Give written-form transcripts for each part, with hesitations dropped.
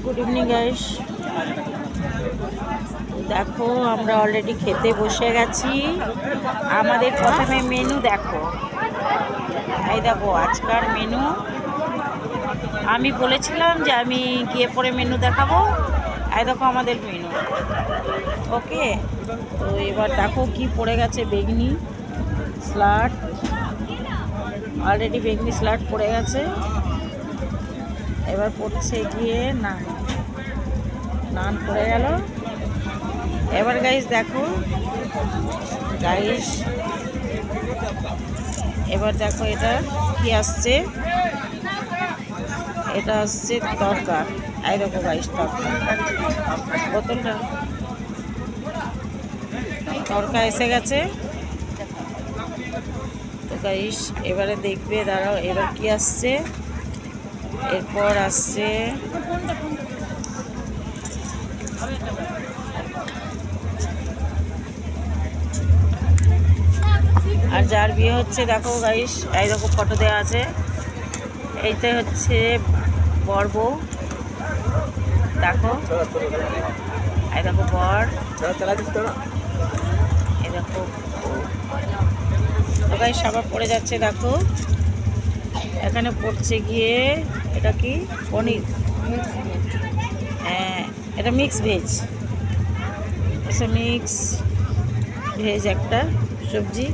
Good evening guys. দেখো আমরা already খেতে বসে গেছি। আমাদের প্রথমে মেনু দেখো, এই দেখো আজকার মেনু। আমি বলেছিলাম যে আমি গিয়ে পরে মেনু দেখাবো। এই দেখো আমাদের মেনু। ওকে, তো এবার দেখো কি পড়ে গেছে। বেগনি স্যালাড, অলরেডি বেগনি স্যালাড পড়ে গেছে। এবার পড়ছে গিয়ে নান পড়ে গেল। এবার গাইস দেখো গাইস, এবার দেখো এটা কি আসছে। এটা আসছে তরকা। এই দেখো গাইস তরকা, বোতলটা তরকা এসে গেছে। তো গাইস এবারে দেখবে, দাঁড়াও এবার কি আসছে। এরপর আসছে আর যার বিয়ে হচ্ছে দেখো গাইস, এই দেখো ফটো দেওয়া আছে। এইটা হচ্ছে বর বউ, দেখো এই দেখো বর, এই দেখো। তো গাইস সবার পড়ে যাচ্ছে দেখো। এখানে পড়ছে গিয়ে এটা কি পনির, হ্যাঁ এটা মিক্স ভেজ। এটা মিক্স ভেজ একটা সবজি।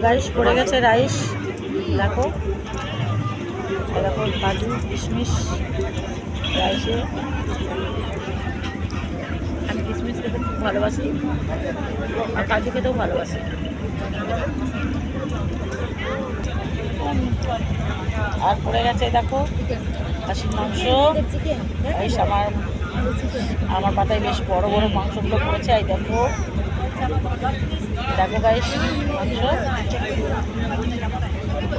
রাইস পড়ে গেছে, রাইস দেখো, দেখো কাজু কিশমিশ রাইসে। আমি কিশমিশ খেতে খুব ভালোবাসি আর কাজু খেতেও ভালোবাসি। আর পড়ে গেছে দেখো খাসির মাংস। এই আমার পাতায় বেশ বড় বড় মাংসগুলো পড়েছে। এই দেখো, দেখো গাইস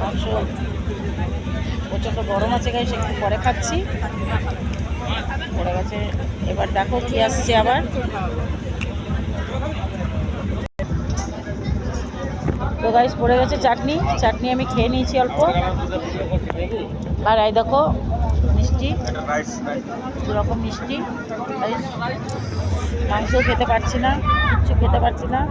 মাংস প্রচণ্ড গরম আছে গাইস, একটু পরে খাচ্ছি। পড়ে গেছে। এবার দেখো কি আসছে আবার। তো গাইস পড়ে গেছে চাটনি। চাটনি আমি খেয়ে নিয়েছি অল্প। আর এই দেখো মিষ্টি, দুরকম মিষ্টি। মাংসও খেতে পারছি না, কিচ্ছু খেতে পারছি না।